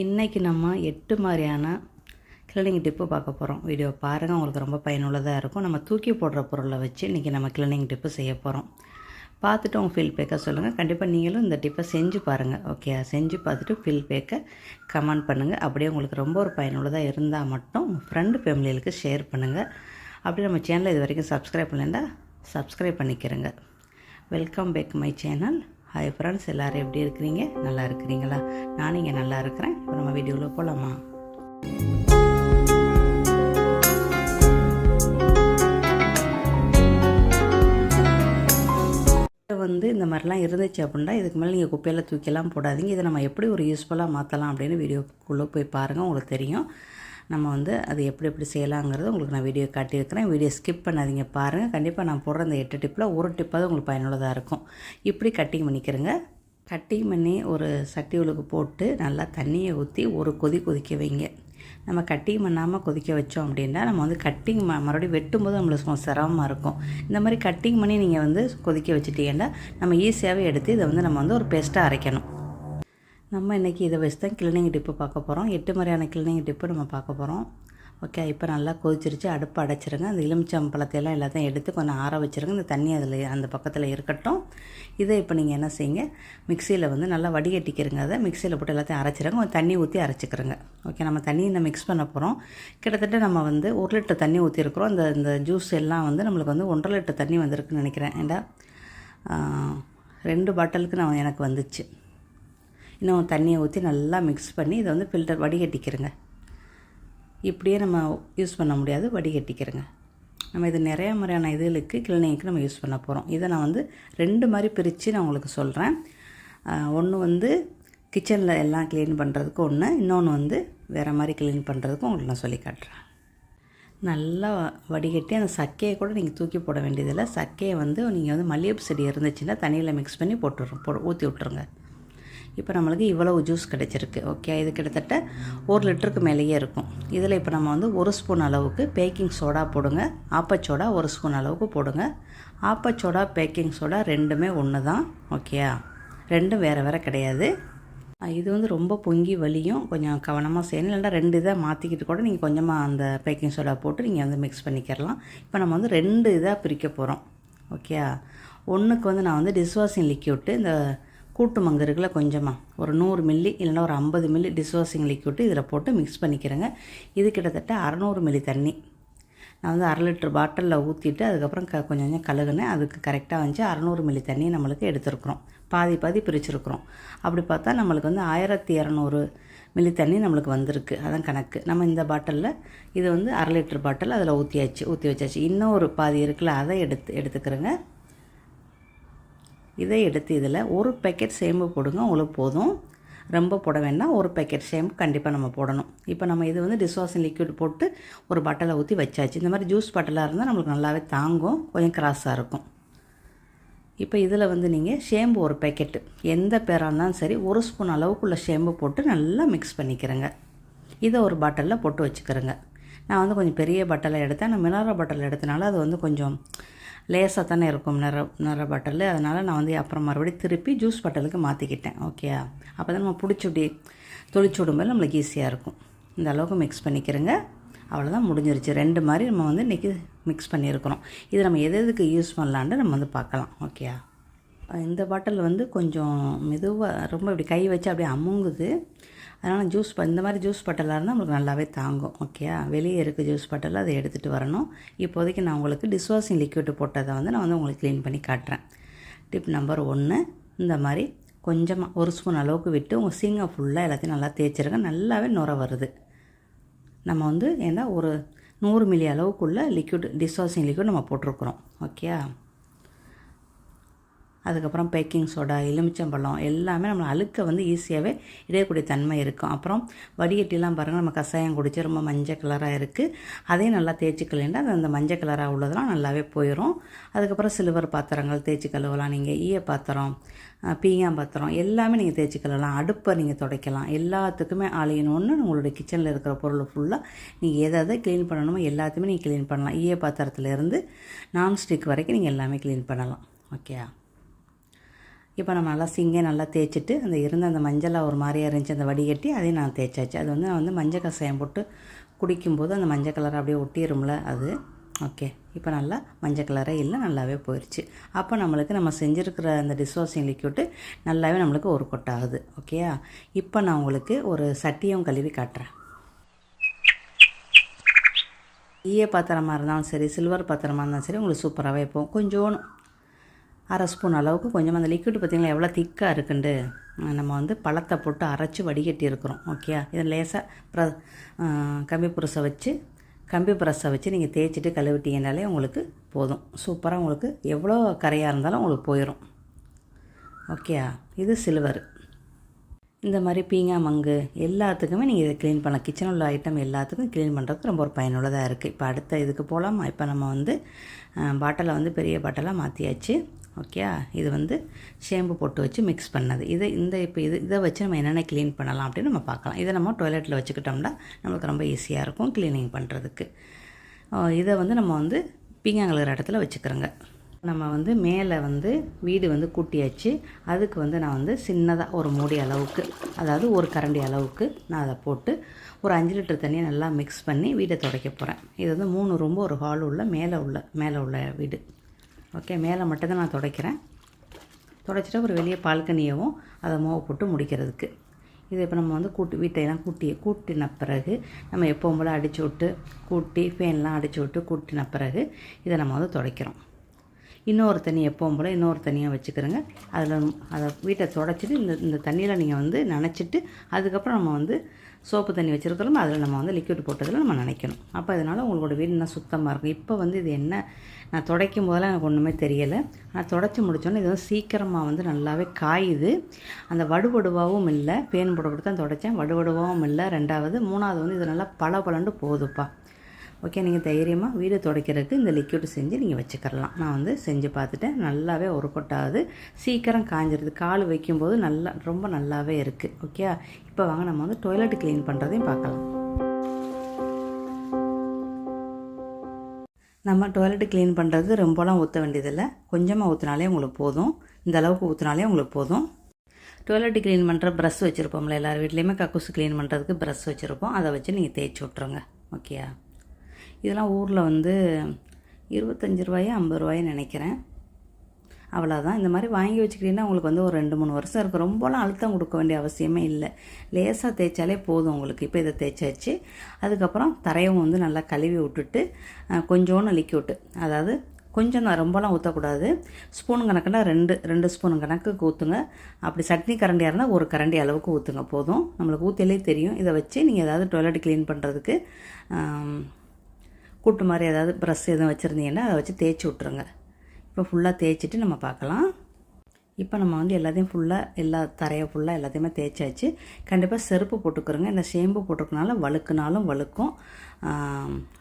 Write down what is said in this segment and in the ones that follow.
இன்றைக்கி நம்ம 8 மாதிரியான கிளீனிங் டிப்பு பார்க்க போகிறோம். வீடியோ பாருங்கள், உங்களுக்கு ரொம்ப பயனுள்ளதாக இருக்கும். நம்ம தூக்கி போடுற பொருளை வச்சு இன்றைக்கி நம்ம கிளீனிங் டிப்பு செய்ய போகிறோம். பார்த்துட்டு உங்கள் ஃபீல்பேக்கை சொல்லுங்கள். கண்டிப்பாக நீங்களும் இந்த டிப்பை செஞ்சு பாருங்கள். ஓகே, செஞ்சு பார்த்துட்டு ஃபீல்பேக்கை கமெண்ட் பண்ணுங்கள். அப்படியே உங்களுக்கு ரொம்ப ஒரு பயனுள்ளதாக இருந்தால் மட்டும் உங்கள் ஃப்ரெண்டு ஃபேமிலிகளுக்கு ஷேர் பண்ணுங்கள். அப்படியே நம்ம சேனலை இது வரைக்கும் சப்ஸ்கிரைப் பண்ணலைன்னா சப்ஸ்கிரைப் பண்ணிக்கிறேங்க. Welcome back my channel. Hi friends, எல்லோரும் எப்படி இருக்கிறீங்க? நல்லா இருக்கிறீங்களா? நான் இங்கே நல்லா இருக்கிறேன். இப்போ நம்ம வீடியோவில் போகலாமா? இந்த மாதிரிலாம் இருந்துச்சு அப்படின்னா இதுக்கு மேலே நீங்கள் குப்பையில் தூக்கியெல்லாம் போடாதீங்க. இதை நம்ம எப்படி ஒரு யூஸ்ஃபுல்லாக மாற்றலாம் அப்படின்னு வீடியோக்குள்ளே போய் பாருங்கள், உங்களுக்கு தெரியும். நம்ம அது எப்படி செய்யலாங்கிறது உங்களுக்கு நான் வீடியோ காட்டியிருக்கிறேன். வீடியோ ஸ்கிப் பண்ணாதீங்க, பாருங்கள். கண்டிப்பாக நான் போடுற அந்த 8 டிப்பில் ஒரு டிப்பாவது உங்களுக்கு பயனுள்ளதாக இருக்கும். இப்படி கட்டிங் பண்ணிக்கிறேங்க. கட்டிங் பண்ணி ஒரு சட்டி உளுக்கு போட்டு நல்லா தண்ணியை ஊற்றி ஒரு கொதிக்க வைங்க. நம்ம கட்டிங் பண்ணாமல் கொதிக்க வச்சோம் அப்படின்னா நம்ம கட்டிங் மறுபடியும் வெட்டும்போது நம்மளுக்கு கொஞ்சம் சிரமமாக இருக்கும். இந்த மாதிரி கட்டிங் பண்ணி நீங்கள் கொதிக்க வச்சுட்டீங்கன்னா நம்ம ஈஸியாகவே எடுத்து இதை நம்ம ஒரு பேஸ்ட்டாக அரைக்கணும். நம்ம இன்றைக்கி இதை வச்சு தான் கிளீனிங் டிப்பு பார்க்க போகிறோம். 8 மாதிரியான கிளீனிங் டிப்பு நம்ம பார்க்க போகிறோம். ஓகே, இப்போ நல்லா கொதிச்சிருச்சு. அடுப்பு அடைச்சிருங்க. அந்த எலுமிச்சம்பழத்தையெல்லாம் எல்லாத்தையும் எடுத்து கொஞ்சம் ஆற வச்சுருங்க. இந்த தண்ணி அதில் அந்த பக்கத்தில் இருக்கட்டும். இதை இப்போ நீங்கள் என்ன செய்யுங்க, மிக்சியில் நல்லா வடிகட்டிக்கிறங்க. அதை மிக்சியில் போட்டு எல்லாத்தையும் அரைச்சிருங்க. கொஞ்சம் தண்ணி ஊற்றி அரைச்சிக்கிறங்க. ஓகே, நம்ம தண்ணி இந்த மிக்ஸ் பண்ண போகிறோம். கிட்டத்தட்ட நம்ம 1 லிட்டர் தண்ணி ஊற்றிருக்கிறோம். இந்த ஜூஸ் எல்லாம் நம்மளுக்கு 1.5 லிட்டர் தண்ணி வந்திருக்குன்னு நினைக்கிறேன். ஏண்டா 2 பாட்டிலுக்கு எனக்கு வந்துச்சு. இன்னும் தண்ணியை ஊற்றி நல்லா மிக்ஸ் பண்ணி இதை ஃபில்டர் வடிகட்டிக்கிறங்க. இப்படியே நம்ம யூஸ் பண்ண முடியாது, வடிகட்டிக்கிறங்க. நம்ம இது நிறையா முறையான இதுகளுக்கு கிளீனிங்க்கு நம்ம யூஸ் பண்ண போகிறோம். இதை நான் 2 மாதிரி பிரித்து நான் உங்களுக்கு சொல்கிறேன். ஒன்று கிச்சனில் எல்லாம் க்ளீன் பண்ணுறதுக்கு ஒன்று, இன்னொன்று வேறு மாதிரி க்ளீன் பண்ணுறதுக்கும் உங்களுக்கு நான் சொல்லி காட்டுறேன். நல்லா வடிகட்டி அந்த சக்கையை கூட நீங்கள் தூக்கி போட வேண்டியதில்லை. சக்கையை நீங்கள் மல்லிகைப்பூ செடி இருந்துச்சுன்னா தண்ணியில் மிக்ஸ் பண்ணி ஊற்றி விட்ருங்க. இப்போ நம்மளுக்கு இவ்வளவு ஜூஸ் கிடச்சிருக்கு. ஓகே, இது கிட்டத்தட்ட 1 லிட்டருக்கு மேலேயே இருக்கும். இதில் இப்போ நம்ம 1 ஸ்பூன் அளவுக்கு பேக்கிங் சோடா போடுங்க. ஆப்பச்சோடா 1 ஸ்பூன் அளவுக்கு போடுங்க. ஆப்பச்சோடா பேக்கிங் சோடா ரெண்டுமே ஒன்று தான். ஓகேயா, ரெண்டும் வேறு கிடையாது. இது ரொம்ப பொங்கி வலியும், கொஞ்சம் கவனமாக செய்யணும். இல்லைன்னா 2 இதாக மாற்றிக்கிட்டு கூட நீங்கள் கொஞ்சமாக அந்த பேக்கிங் சோடா போட்டு நீங்கள் மிக்ஸ் பண்ணிக்கிறலாம். இப்போ நம்ம 2 இதாக பிரிக்க போகிறோம். ஓகேயா, ஒன்றுக்கு நான் டிஷ்வாஷிங் லிக்யூட்டு, இந்த கூட்டு மங்கு இருக்குல்ல, கொஞ்சமாக ஒரு 100 மில்லி இல்லைன்னா ஒரு 50 மில்லி டிஷ்வாஷிங் லிக்விட்டு இதில் போட்டு மிக்ஸ் பண்ணிக்கிறேங்க. இது கிட்டத்தட்ட 600 மில்லி தண்ணி. நான் 1/2 லிட்டர் பாட்டிலில் ஊற்றிட்டு அதுக்கப்புறம் கொஞ்சம் கொஞ்சம் கழுகுனேன். அதுக்கு கரெக்டாக 600 மில்லி தண்ணி நம்மளுக்கு எடுத்துருக்குறோம். பாதி பிரிச்சுருக்குறோம். அப்படி பார்த்தா நம்மளுக்கு 1200 மில்லி தண்ணி நம்மளுக்கு வந்திருக்கு. அதான் கணக்கு. நம்ம இந்த பாட்டிலில் இது 1/2 லிட்டர் பாட்டில் அதில் ஊற்றி வச்சாச்சு. இன்னொரு பாதி இருக்குல்ல, அதை எடுத்துக்கிறேங்க. இதை எடுத்து இதில் 1 பேக்கெட் சேம்பு போடுங்க, உங்களுக்கு போதும். ரொம்ப போட வேண்டாம். 1 பேக்கெட் சேம்பு கண்டிப்பாக நம்ம போடணும். இப்போ நம்ம இது டிஷ்வாஷிங் லிக்விட் போட்டு ஒரு பாட்டிலை ஊற்றி வச்சாச்சு. இந்த மாதிரி ஜூஸ் பாட்டிலாக இருந்தால் நம்மளுக்கு நல்லாவே தாங்கும், கொஞ்சம் கிராஸாக இருக்கும். இப்போ இதில் நீங்கள் ஷேம்பு 1 பேக்கெட்டு, எந்த பேராக இருந்தாலும் சரி 1 ஸ்பூன் அளவுக்குள்ள ஷேம்பு போட்டு நல்லா மிக்ஸ் பண்ணிக்கிறேங்க. இதை ஒரு பாட்டிலில் போட்டு வச்சுக்கிறேங்க. நான் கொஞ்சம் பெரிய பாட்டிலை எடுத்தேன். நான் மினரல் பாட்டில் எடுத்தனால அது கொஞ்சம் லேசாக தானே இருக்கும் நிற பாட்டில். அதனால் நான் அப்புறம் மறுபடியும் திருப்பி ஜூஸ் பாட்டிலுக்கு மாற்றிக்கிட்டேன். ஓகே, அப்போ தான் நம்ம பிடிச்சி இப்படி தொளிச்சு விடும்போது நம்மளுக்கு ஈஸியாக இருக்கும். இந்த அளவுக்கு மிக்ஸ் பண்ணிக்கிறேங்க. அவ்வளோதான், முடிஞ்சிருச்சு. 2 மாதிரி நம்ம இன்றைக்கி மிக்ஸ் பண்ணியிருக்கிறோம். இது நம்ம எதுக்கு யூஸ் பண்ணலான்னு நம்ம பார்க்கலாம். ஓகே, இந்த பாட்டில் கொஞ்சம் மெதுவாக ரொம்ப இப்படி கை வச்சு அப்படியே அமுங்குது. அதனால் இந்த மாதிரி ஜூஸ் பாட்டிலாக இருந்தால் நம்மளுக்கு நல்லாவே தாங்கும். ஓகேயா, வெளியே இருக்குது ஜூஸ் பாட்டில், அதை எடுத்துகிட்டு வரணும். இப்போதைக்கு நான் உங்களுக்கு டிஷ்வாஷிங் லிக்விட் போட்டதை நான் உங்களுக்கு க்ளீன் பண்ணி காட்டுறேன். டிப் நம்பர் 1, இந்த மாதிரி கொஞ்சமாக 1 ஸ்பூன் அளவுக்கு விட்டு உங்கள் சிங்கை ஃபுல்லாக எல்லாத்தையும் நல்லா தேய்ச்சிருங்க. நல்லாவே நுர வருது. நம்ம ஏன்னா ஒரு 100 மில்லி அளவுக்குள்ள டிஷ்வாஷிங் லிக்விட் நம்ம போட்டிருக்குறோம். ஓகேயா, அதுக்கப்புறம் பேக்கிங் சோடா, எலுமிச்சம்பழம் எல்லாமே நம்ம அழுக்க ஈஸியாகவே இடையக்கூடிய தன்மை இருக்கும். அப்புறம் வடிகட்டிலாம் பாருங்கள், நம்ம கஷாயம் குடித்து ரொம்ப மஞ்சள் கலராக இருக்குது. அதையும் நல்லா தேய்ச்சிக்கலேண்டா அந்த மஞ்சள் கலராக உள்ளதெல்லாம் நல்லாவே போயிடும். அதுக்கப்புறம் சில்வர் பாத்திரங்கள் தேய்ச்சி கழுவலாம். நீங்கள் ஈய பாத்திரம், பீங்கான் பாத்திரம் எல்லாமே நீங்கள் தேய்ச்சி கழுவலாம். அடுப்பை நீங்கள் துடைக்கலாம். எல்லாத்துக்குமே ஆளியணுன்னு உங்களுடைய கிச்சனில் இருக்கிற பொருள் ஃபுல்லாக நீங்கள் எதை க்ளீன் பண்ணணுமோ எல்லாத்தையுமே நீங்கள் க்ளீன் பண்ணலாம். ஈய பாத்திரத்துலேருந்து நான்ஸ்டிக் வரைக்கும் நீங்கள் எல்லாமே க்ளீன் பண்ணலாம். ஓகே, இப்போ நம்ம நல்லா சிங்கை நல்லா தேய்ச்சிட்டு அந்த இருந்த அந்த மஞ்சளாக ஒரு மாதிரியாக இருந்துச்சு அந்த வடிகட்டி அதையும் நான் தேய்ச்சாச்சு. அது வந்து நான் வந்து மஞ்சள் கசாயம் போட்டு குடிக்கும்போது அந்த மஞ்சள் கலர் அப்படியே ஒட்டிடும்ல அது. ஓகே, இப்போ நல்லா மஞ்சள் கலரே இல்லை, நல்லாவே போயிடுச்சு. அப்போ நம்மளுக்கு நம்ம செஞ்சுருக்கிற அந்த டிஷ்வாஷிங் லிக்விட்டு நல்லாவே நம்மளுக்கு ஒரு கொட்டாகுது. ஓகேயா? இப்போ நான் உங்களுக்கு ஒரு சட்டியும் கழுவி காட்டுறேன். ஈய பாத்திரமாக இருந்தாலும் சரி, சில்வர் பாத்திரமாக இருந்தாலும் சரி, உங்களுக்கு சூப்பராகவே வைப்போம். கொஞ்சோன்னு அரை ஸ்பூன் அளவுக்கு கொஞ்சம் அந்த லிக்விட் பார்த்திங்களா எவ்வளோ திக்காக இருக்குண்டு. நம்ம வந்து பழத்தை போட்டு அரைச்சி வடிகட்டி இருக்கிறோம். ஓகே, இதை லேசாக கம்பி ப்ரெஸ்ஸை வச்சு நீங்கள் தேய்ச்சிட்டு கழுவிட்டீங்கனாலே உங்களுக்கு போதும். சூப்பராக உங்களுக்கு எவ்வளோ கரையாக இருந்தாலும் உங்களுக்கு போயிடும். ஓகே, இது சில்வர். இந்த மாதிரி பீங்கா மங்கு எல்லாத்துக்குமே நீங்கள் இதை க்ளீன் பண்ணலாம். கிச்சனில் உள்ள ஐட்டம் எல்லாத்துக்கும் க்ளீன் பண்ணுறதுக்கு ரொம்ப ஒரு பயனுள்ளதாக இருக்குது. இப்போ அடுத்த இதுக்கு போகலாம். இப்போ நம்ம வந்து பாட்டிலை வந்து பெரிய பாட்டிலாக மாற்றியாச்சு. ஓகே, இது வந்து ஷேம்பு போட்டு வச்சு மிக்ஸ் பண்ணது. இதை வச்சு நம்ம என்னென்ன க்ளீன் பண்ணலாம் அப்படின்னு நம்ம பார்க்கலாம். இதை நம்ம டாய்லெட்டில் வச்சுக்கிட்டோம்னா நம்மளுக்கு ரொம்ப ஈஸியாக இருக்கும் க்ளீனிங் பண்ணுறதுக்கு. இதை வந்து நம்ம வந்து பீங்காங்கழுகிற இடத்துல வச்சுக்கிறோங்க. நம்ம வந்து மேலே வந்து வீடு வந்து கூட்டியாச்சு. அதுக்கு வந்து நான் வந்து சின்னதாக ஒரு மூடி அளவுக்கு, அதாவது ஒரு கரண்டி அளவுக்கு நான் அதை போட்டு ஒரு 5 லிட்டர் தண்ணியை நல்லா மிக்ஸ் பண்ணி வீடை துடைக்க போகிறேன். இது வந்து 3 ரூம்பு ஒரு ஹால் உள்ள மேலே உள்ள வீடு. ஓகே, மேலே மட்டும்தான் நான் துடைக்கிறேன். துடைச்சிட்டு ஒரு வெளியே பால்கனியவும் அதை மாவு போட்டு முடிக்கிறதுக்கு. இது இப்போ நம்ம வந்து வீட்டையெல்லாம் கூட்டின பிறகு நம்ம எப்பவும் போல் அடித்து விட்டு ஃபேன்லாம் அடித்து விட்டு கூட்டின பிறகு இதை நம்ம வந்து துடைக்கிறோம். இன்னொரு தண்ணி எப்பவும் போல் இன்னொரு தண்ணியாக வச்சுக்கிறோங்க. அதை வீட்டை துடைச்சிட்டு இந்த தண்ணியில் நீங்கள் வந்து நனைச்சிட்டு அதுக்கப்புறம் நம்ம வந்து சோப்பு தண்ணி வச்சுருக்கிறோம், அதில் நம்ம வந்து லிக்விட் போட்டதில் நம்ம நினைக்கணும். அப்போ இதனால் உங்களோட வீடு இன்னும் சுத்தமாக இருக்கும். இப்போ வந்து இது என்ன, நான் துடைக்கும் போதெல்லாம் எனக்கு ஒன்றுமே தெரியலை. நான் துடைச்சி முடித்தோன்னே இது வந்து சீக்கிரமாக வந்து நல்லாவே காயுது. அந்த வடுவடுவாகவும் இல்லை, பேன் போட்டு தான் துடைச்சேன், வடுவடுவாகவும் இல்லை. 2வது வந்து இது நல்லா பளபளன்னு போகுதுப்பா. ஓகே, நீங்கள் தைரியமாக வீடு துடைக்கிறதுக்கு இந்த லிக்விட் செஞ்சு நீங்கள் வச்சுக்கிறலாம். நான் வந்து செஞ்சு பார்த்துட்டேன், நல்லாவே ஒரு கொட்டாது, சீக்கிரம் காஞ்சிருது. கால் வைக்கும்போது ரொம்ப நல்லாவே இருக்குது. ஓகே, இப்போ வாங்க நம்ம வந்து டாய்லெட் க்ளீன் பண்ணுறதையும் பார்க்கலாம். நம்ம டாய்லெட்டு க்ளீன் பண்ணுறது ரொம்பலாம் ஊற்ற வேண்டியதில்லை, கொஞ்சமாக ஊற்றினாலே உங்களுக்கு போதும். இந்த அளவுக்கு ஊற்றினாலே உங்களுக்கு போதும். டாய்லெட்டு க்ளீன் பண்ணுற ப்ரஷ் வச்சுருப்போம்ல, எல்லார் வீட்லேயுமே கக்கூசு க்ளீன் பண்ணுறதுக்கு ப்ரஷ் வச்சுருப்போம். அதை வச்சு நீங்கள் தேய்ச்சி விட்ருங்க. ஓகேயா? இதெல்லாம் ஊரில் வந்து 25 ரூபாயோ 50 ரூபாயும் நினைக்கிறேன். அவ்வளோதான். இந்த மாதிரி வாங்கி வச்சுக்கிட்டீங்கன்னா உங்களுக்கு வந்து ஒரு 2-3 வருஷம் இருக்குது. ரொம்பலாம் அழுத்தம் கொடுக்க வேண்டிய அவசியமே இல்லை, லேசாக தேய்ச்சாலே போதும் உங்களுக்கு. இப்போ இதை தேய்ச்சாச்சு. அதுக்கப்புறம் தரையும் வந்து நல்லா கழுவி விட்டுட்டு கொஞ்சோன்னு லிக்விட்டு, அதாவது கொஞ்சம் தான், ரொம்பலாம் ஊற்றக்கூடாது. ஸ்பூன் கணக்குனா 2 ஸ்பூன் கணக்குக்கு ஊற்றுங்க. அப்படி சட்னி கரண்டியாக இருந்தால் ஒரு கரண்டி அளவுக்கு ஊற்றுங்க போதும். நம்மளுக்கு ஊற்றிலே தெரியும். இதை வச்சு நீங்கள் ஏதாவது டாய்லெட் க்ளீன் பண்ணுறதுக்கு கூட்டு மாதிரி ஏதாவது ப்ரஷ் எதுவும் வச்சுருந்தீங்கன்னா அதை வச்சு தேய்ச்சி விட்ருங்க. இப்போ ஃபுல்லாக தேய்ச்சிட்டு நம்ம பார்க்கலாம். இப்போ நம்ம வந்து எல்லாத்தையும் எல்லா தரையை ஃபுல்லாக எல்லாத்தையுமே தேய்ச்சாச்சு. கண்டிப்பாக செருப்பு போட்டுக்கிறோங்க. இந்த ஷேம்பு போட்டுக்கிறனால வழுக்குனாலும் வழுக்கும்.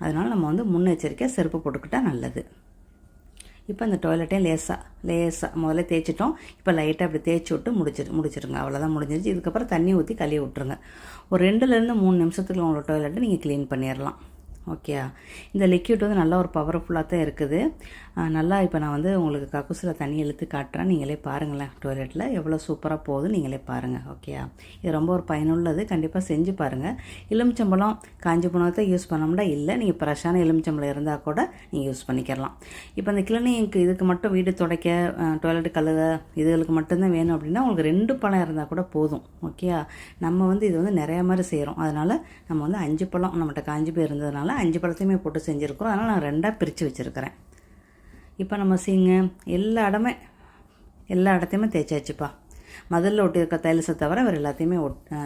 அதனால் நம்ம வந்து முன்னெச்சரிக்கையாக செருப்பு போட்டுக்கிட்டால் நல்லது. இப்போ இந்த டாய்லெட்டையும் லேசாக முதல்ல தேய்ச்சிட்டோம். இப்போ லைட்டாக அப்படி தேய்ச்சி விட்டு முடிச்சிருங்க. அவ்வளோதான், முடிஞ்சிருச்சு. இதுக்கப்புறம் தண்ணி ஊற்றி கழுவி விட்ருங்க. ஒரு 2லேருந்து 3 நிமிஷத்துக்கு உங்களோட டாய்லெட்டை நீங்கள் க்ளீன் பண்ணிடலாம். ஓகே, இந்த லிக்விட் வந்து நல்லா ஒரு பவர்ஃபுல்லாக தான் இருக்குது. நல்லா இப்போ நான் வந்து உங்களுக்கு கக்கூசில் தண்ணி இழுத்து காட்டுறேன், நீங்களே பாருங்களேன். டாய்லெட்டில் எவ்வளோ சூப்பராக போகுது, நீங்களே பாருங்கள். ஓகே, இது ரொம்ப ஒரு பயனுள்ளது, கண்டிப்பாக செஞ்சு பாருங்கள். எலுமிச்சம்பழம் காஞ்சி போனதை யூஸ் பண்ணோம்னா இல்லை, நீங்கள் ஃப்ரெஷ்ஷான எலுமிச்சம்பழம் இருந்தால் கூட நீங்கள் யூஸ் பண்ணிக்கிறலாம். இப்போ இந்த கிளீனிங்க்கு இதுக்கு மட்டும் வீடு துடைக்க, டாய்லெட் கழுவ இதுகளுக்கு மட்டும்தான் வேணும் அப்படின்னா உங்களுக்கு 2 பழம் இருந்தால் கூட போதும். ஓகே, நம்ம வந்து இது வந்து நிறையா மாதிரி செய்கிறோம். அதனால் நம்ம வந்து 5 பழம் நம்மகிட்ட காஞ்சி போய் இருந்ததுனால 5 பழத்தையுமே போட்டு செஞ்சுருக்கிறோம். அதனால் நான் 2ஆக பிரித்து வச்சுருக்கிறேன். இப்போ நம்ம எல்லா இடத்தையுமே தேய்ச்சாச்சுப்பா. மதிலில் ஒட்டியிருக்க டைல்ஸை தவிர வேறு எல்லாத்தையுமே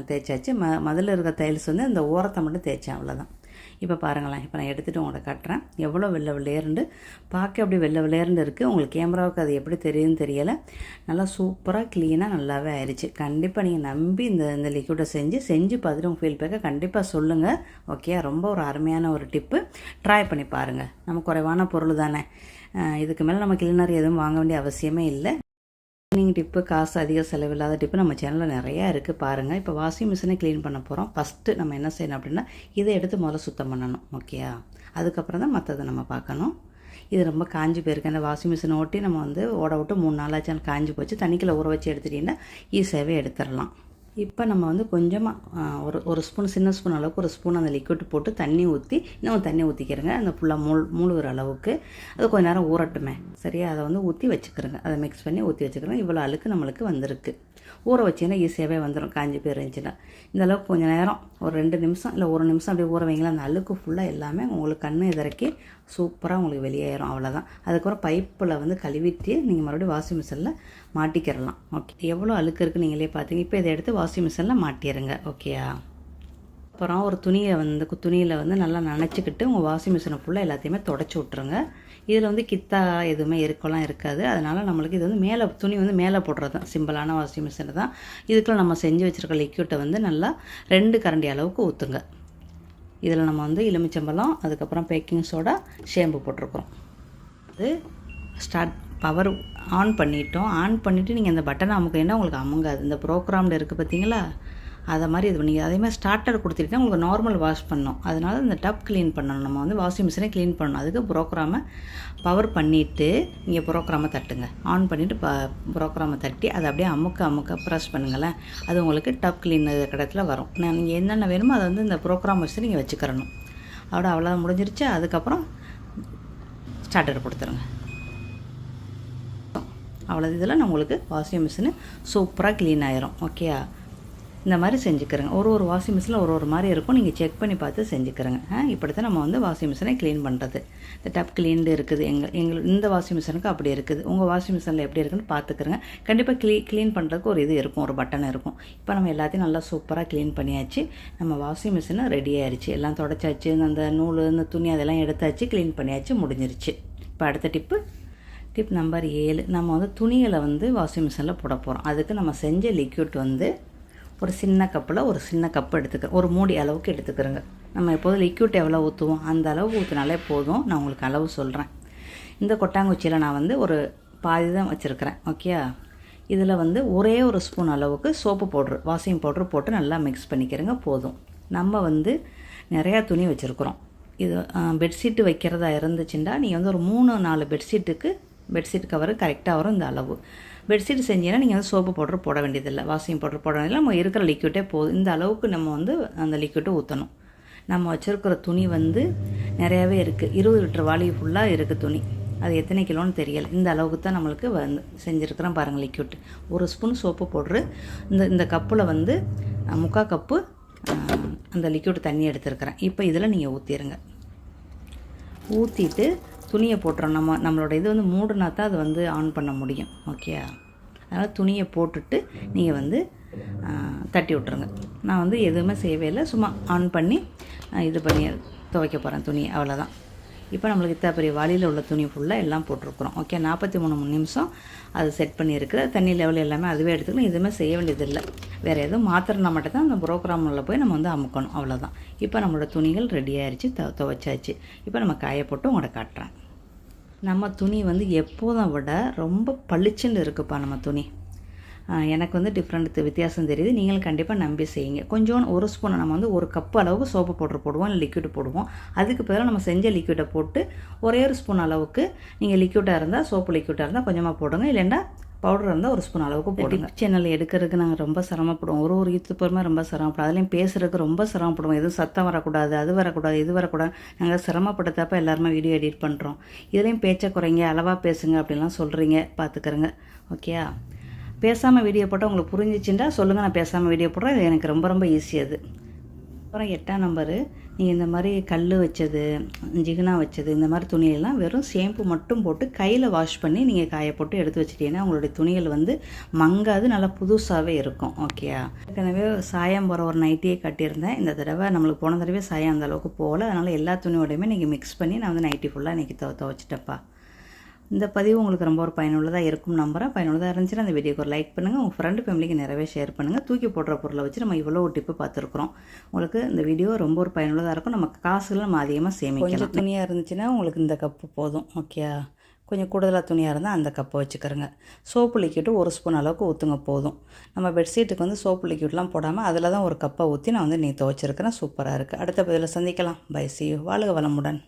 தேய்ச்சாச்சு. மதிலில் இருக்க டைல்ஸ் வந்து இந்த ஓரத்தை மட்டும் தேய்ச்சேன், அவ்வளோதான். இப்போ பாருங்களேன், இப்போ நான் எடுத்துகிட்டு உங்களை காட்டுறேன். எவ்வளோ வெள்ளை வெள்ளையர்ண்டு பார்க்க அப்படி வெள்ளை வெள்ளையர்ண்டு இருக்குது. உங்களுக்கு கேமராவுக்கு அது எப்படி தெரியுதுன்னு தெரியலை. நல்லா சூப்பராக க்ளீனாக நல்லாவே ஆயிடுச்சு. கண்டிப்பாக நீங்கள் நம்பி இந்த லிக்விடை செஞ்சு பார்த்துட்டு உங்கள் ஃபீல்பேக்கை கண்டிப்பாக சொல்லுங்கள். ஓகே, ரொம்ப ஒரு அருமையான ஒரு டிப்பு. ட்ரை பண்ணி பாருங்கள். நம்ம குறைவான பொருள் தானே, இதுக்கு மேலே நம்ம கிளீனர் எதுவும் வாங்க வேண்டிய அவசியமே இல்லை. க்ளீனிங் டிப்பு, காசு அதிக செலவில்லாத டிப்பு நம்ம சேனலில் நிறையா இருக்குது, பாருங்கள். இப்போ வாஷிங் மிஷினை க்ளீன் பண்ண போகிறோம். ஃபஸ்ட்டு நம்ம என்ன செய்யணும் அப்படின்னா இதை எடுத்து முதல்ல சுத்தம் பண்ணணும். ஓகேயா, அதுக்கப்புறம் தான் மற்றதை நம்ம பார்க்கணும். இது ரொம்ப காஞ்சி போயிருக்கு. அந்த வாஷிங் மிஷினை ஓட்டி நம்ம வந்து ஓட விட்டு 3 நாள் ஆச்சு. காஞ்சி போச்சு. தண்ணிக்குள்ளே ஊற வச்சு எடுத்துட்டிங்கன்னா ஈஸியாகவே எடுத்துடலாம். இப்போ நம்ம வந்து கொஞ்சமாக ஒரு ஸ்பூன், சின்ன ஸ்பூன் அளவுக்கு ஒரு ஸ்பூன் அந்த லிக்விட் போட்டு தண்ணி ஊற்றி இன்னும் தண்ணி ஊற்றிக்கிறங்க. அந்த ஃபுல்லாக மூழ்கிற அளவுக்கு அது கொஞ்சம் நேரம் ஊறட்டுமே. சரியா, அதை வந்து ஊற்றி வச்சுக்கிறோங்க. அதை மிக்ஸ் பண்ணி ஊற்றி வச்சுக்கிறோங்க. இவ்வளோ அழுக்கு நம்மளுக்கு வந்திருக்கு. ஊற வச்சிங்கன்னா ஈஸியாகவே வந்துடும். காஞ்சி போயிருந்துச்சுன்னா இந்த அளவுக்கு கொஞ்சம் நேரம் ஒரு 2 நிமிஷம் இல்லை 1 நிமிஷம் அப்படியே ஊற வைங்களா. அந்த அழுக்கு ஃபுல்லாக எல்லாமே உங்களுக்கு கண்ணு இதறக்கி சூப்பராக உங்களுக்கு வெளியேறும். அவ்வளோதான். அதுக்கப்புறம் பைப்பில் வந்து கழுவிட்டு நீங்கள் மறுபடியும் வாஷிங் மிஷினில் மாட்டிக்கிறலாம். ஓகே, எவ்வளோ அழுக்கு இருக்குது நீங்களே பார்த்தீங்க. இப்போ இதை எடுத்து வாஷிங் மிஷினில் மாட்டிடுங்க. ஓகேயா. அப்புறம் ஒரு துணியில் வந்து நல்லா நனைச்சிக்கிட்டு உங்கள் வாஷிங் மிஷினை ஃபுல்லாக எல்லாத்தையுமே தொடச்சி விட்ருங்க. இதில் வந்து கித்தா எதுவுமே இருக்காது. அதனால் நம்மளுக்கு இது வந்து மேலே துணி வந்து மேலே போடுறது தான். சிம்பிளான வாஷிங் மிஷின் தான். இதுக்குள்ள நம்ம செஞ்சு வச்சுருக்க லிக்விட்டை வந்து நல்லா 2 கரண்டி அளவுக்கு ஊற்றுங்க. இதில் நம்ம வந்து எலுமிச்சம்பழம், அதுக்கப்புறம் பேக்கிங் சோடா, ஷேம்பு போட்டிருக்கிறோம். அது பவர் ஆன் பண்ணிட்டோம். ஆன் பண்ணிவிட்டு நீங்கள் இந்த பட்டனை அமுக்கினா உங்களுக்கு அமுங்காது. இந்த ப்ரோக்ராம்டு இருக்குது பார்த்தீங்களா, அதை மாதிரி இது நீங்கள் அதே மாதிரி ஸ்டார்டர் கொடுத்துட்டா உங்களுக்கு நார்மல் வாஷ் பண்ணணும். அதனால் இந்த டப் க்ளீன் பண்ணணும். நம்ம வந்து வாஷிங் மிஷினை க்ளீன் பண்ணணும். அதுக்கு ப்ரோக்ராமை பவர் பண்ணிவிட்டு நீங்கள் ப்ரோக்ராமை தட்டுங்க. ஆன் பண்ணிவிட்டு ப்ரோக்ராமை தட்டி அதை அப்படியே அமுக்க ப்ரெஸ் பண்ணுங்களேன். அது உங்களுக்கு டப் க்ளீன் இடத்துல வரும். நீங்கள் என்னென்ன வேணுமோ அதை வந்து இந்த ப்ரோக்ராம் வச்சு நீங்கள் வச்சுக்கிறணும். அவ்வளோ முடிஞ்சிருச்சு. அதுக்கப்புறம் ஸ்டார்டர் கொடுத்துருங்க. அவ்வளோ இதில் நம்மளுக்கு வாஷிங் மிஷினு சூப்பராக க்ளீன் ஆயிரும். ஓகே, இந்த மாதிரி செஞ்சுக்கிறேங்க. ஒரு வாஷிங் மிஷினில் ஒரு மாதிரி இருக்கும். நீங்கள் செக் பண்ணி பார்த்து செஞ்சுக்கிறேங்க. இப்படி தான் நம்ம வந்து வாஷிங் மிஷினை க்ளீன் பண்ணுறது. இந்த டப் க்ளீன்டு இருக்குது. இந்த வாஷிங் மிஷினுக்கு அப்படி இருக்குது. உங்கள் வாஷிங் மிஷினில் எப்படி இருக்குன்னு பார்த்துக்கிறேங்க. கண்டிப்பாக க்ளீன் பண்ணுறதுக்கு ஒரு இது இருக்கும், ஒரு பட்டன் இருக்கும். இப்போ நம்ம எல்லாத்தையும் நல்லா சூப்பராக க்ளீன் பண்ணியாச்சு. நம்ம வாஷிங் மிஷினை ரெடி ஆயிடுச்சு. எல்லாம் தொடச்சாச்சு. அந்த நூல், இந்த துணி அதெல்லாம் எடுத்தாச்சு, க்ளீன் பண்ணியாச்சு, முடிஞ்சிருச்சு. இப்போ அடுத்த டிப் நம்பர் 7. நம்ம வந்து துணிகளை வந்து வாஷிங் மிஷினில் போட போகிறோம். அதுக்கு நம்ம செஞ்ச லிக்விட் வந்து ஒரு சின்ன கப்பில் ஒரு சின்ன கப்பு எடுத்துக்கிறேன். ஒரு மூடி அளவுக்கு எடுத்துக்கிறேங்க. நம்ம எப்போதும் லிக்விட் எவ்வளோ ஊற்றுவோம் அந்த அளவுக்கு ஊற்றினாலே போதும். நான் உங்களுக்கு அளவு சொல்கிறேன். இந்த கொட்டாங்குச்சியில் நான் வந்து ஒரு பாதி தான் வச்சுருக்கிறேன். ஓகே, இதில் வந்து ஒரே ஒரு ஸ்பூன் அளவுக்கு சோப்பு பவுட்ரு, வாஷிங் பவுட்ரு போட்டு நல்லா மிக்ஸ் பண்ணிக்கிறேங்க. போதும். நம்ம வந்து நிறையா துணி வச்சுருக்குறோம். இது பெட்ஷீட்டு வைக்கிறதா இருந்துச்சுன்னா நீங்கள் வந்து ஒரு 3-4 பெட்ஷீட் கவரு கரெக்டாக வரும் இந்த அளவு. பெட்ஷீட் செஞ்சீங்கன்னா நீங்கள் வந்து சோப்பு பவுடர் போட வேண்டியதில்லை, வாஷிங் பவுடர் போட வேண்டியதில்லை. நம்ம இருக்கிற லிக்விட்டே போதும். இந்த அளவுக்கு நம்ம வந்து அந்த லிக்விட்டை ஊற்றணும். நம்ம வச்சுருக்கிற துணி வந்து நிறையாவே இருக்குது. 20 லிட்டர் வாளி ஃபுல்லாக இருக்குது துணி. அது எத்தனை கிலோன்னு தெரியலை. இந்த அளவுக்கு தான் நம்மளுக்கு வந்து செஞ்சுருக்கிறோம் பாருங்கள் லிக்விட். ஒரு ஸ்பூன் சோப்பு பவுட்ரு, இந்த கப்பில் வந்து 3/4 கப்பு அந்த லிக்விட் தண்ணி எடுத்துருக்கிறேன். இப்போ இதில் நீங்கள் ஊற்றிடுங்க. ஊற்றிட்டு துணியை போட்டுறோம். நம்மளோட இது வந்து மூடுனா தான் அது வந்து ஆன் பண்ண முடியும். ஓகே, அதனால் துணியை போட்டுட்டு நீங்கள் வந்து தட்டி விட்ருங்க. நான் வந்து எதுவுமே செய்யவே இல்லை, சும்மா ஆன் பண்ணி இது பண்ணி துவைக்க போகிறேன் துணியை, அவ்வளோதான். இப்போ நம்மளுக்கு இத்தனை பெரிய வாளியில் உள்ள துணி ஃபுல்லாக எல்லாம் போட்டிருக்குறோம். ஓகே, 43 நிமிஷம் அது செட் பண்ணியிருக்கிற தண்ணி லெவல் எல்லாமே அதுவே எடுத்துக்கலாம். எதுவுமே செய்ய வேண்டியதில்லை. வேறு எதுவும் மாத்திரனா மட்டும் தான் அந்த ப்ரோக்ராமில் போய் நம்ம வந்து அமுக்கணும், அவ்வளோதான். இப்போ நம்மளோட துணிகள் ரெடி ஆயிடுச்சு, துவைச்சாச்சு. இப்போ நம்ம காய போட்டு உங்களை காட்டுறேன். நம்ம துணி வந்து எப்போதும் விட ரொம்ப பளிச்சுன்னு இருக்குப்பா நம்ம துணி. எனக்கு வந்து வித்தியாசம் தெரியுது. நீங்களும் கண்டிப்பாக நம்பி செய்யுங்க. கொஞ்சோன்னு ஒரு ஸ்பூன் நம்ம வந்து ஒரு கப்பு அளவுக்கு சோப்பு பவுடர் போடுவோம், இல்லை லிக்விட் போடுவோம். அதுக்கு பதிலாக நம்ம செஞ்ச லிக்விடை போட்டு ஒரே ஒரு ஸ்பூன் அளவுக்கு நீங்கள் லிக்விடாக இருந்தால், சோப்பு லிக்விடாக இருந்தால் கொஞ்சமாக போடுங்க, இல்லைன்னா பவுடர் இருந்தால் ஒரு ஸ்பூன் அளவுக்கு போடுங்க. சேனல் எடுக்கிறதுக்கு நாங்கள் ரொம்ப சிரமப்படுவோம். ஒரு யூடியூபருமே ரொம்ப சிரமப்படுவோம். அதுலேயும் பேசுகிறதுக்கு ரொம்ப சிரமப்படுவோம். எதுவும் சத்தம் வரக்கூடாது, அது வரக்கூடாது, இது வரக்கூடாது. நாங்கள் சிரமப்படுத்தப்ப எல்லாருமே வீடியோ எடிட் பண்ணுறோம். இதுலேயும் பேச்சை குறைங்க, அளவாக பேசுங்க அப்படின்லாம் சொல்கிறீங்க, பார்த்துக்கிறேங்க. ஓகேயா, பேசாமல் வீடியோ போட்டால் உங்களுக்கு புரிஞ்சிச்சுட்டா சொல்லுங்கள், நான் பேசாமல் வீடியோ போடுறேன். இது எனக்கு ரொம்ப ரொம்ப ஈஸி. அது அப்புறம் 8ஆம் நம்பரு, நீங்கள் இந்த மாதிரி கல் வச்சது, ஜிகுனா வச்சது, இந்த மாதிரி துணியெல்லாம் வெறும் ஷேம்பு மட்டும் போட்டு கையில் வாஷ் பண்ணி நீங்கள் காய போட்டு எடுத்து வச்சிட்டீங்கன்னா உங்களுடைய துணிகள் வந்து மங்காது, நல்லா புதுசாகவே இருக்கும். ஓகேயா, ஏற்கனவே சாயம் போகிற ஒரு நைட்டியே கட்டியிருந்தேன். இந்த தடவை நம்மளுக்கு போன தடவை சாயம் அந்த அளவுக்கு போகல. அதனால் எல்லா துணியோடையுமே நீங்கள் மிக்ஸ் பண்ணி நான் வந்து நைட்டி ஃபுல்லாக இன்றைக்கி துவைச்சிட்டப்பா. இந்த பதிவு உங்களுக்கு ரொம்ப ஒரு பயனுள்ளதாக இருக்கும் நம்புகிறேன். பயனுள்ளதாக இருந்துச்சுன்னா அந்த வீடியோக்கு ஒரு லைக் பண்ணுங்கள். உங்கள் ஃப்ரெண்டு ஃபேமிலிக்கு நிறையவே ஷேர் பண்ணுங்கள். தூக்கி போடுற பொருளை வச்சு நம்ம இவ்வளோ ஒரு டிப்பு பார்த்துருக்குறோம். உங்களுக்கு இந்த வீடியோ ரொம்ப ஒரு பயனுள்ளதாக இருக்கும். நம்ம காசுகளை நம்ம அதிகமாக சேமிக்கலாம். கொஞ்சம் துணியாக இருந்துச்சுன்னா உங்களுக்கு இந்த கப்பு போதும். ஓகே, கொஞ்சம் கூடுதலாக துணியாக இருந்தால் அந்த கப்பை வச்சுக்கிறோங்க. சோப்பு லிக்விட்டு ஒரு ஸ்பூன் அளவுக்கு ஊற்றுங்க, போதும். நம்ம பெட்ஷீட்டுக்கு வந்து சோப்பு லிக்விட்லாம் போடாமல் அதில் தான் ஒரு கப்பை ஊற்றி நான் வந்து துவைச்சிருக்கிறேன். சூப்பராக இருக்குது. அடுத்த பதிவில் சந்திக்கலாம். Bye, see you. வாழ்க வளமுடன்.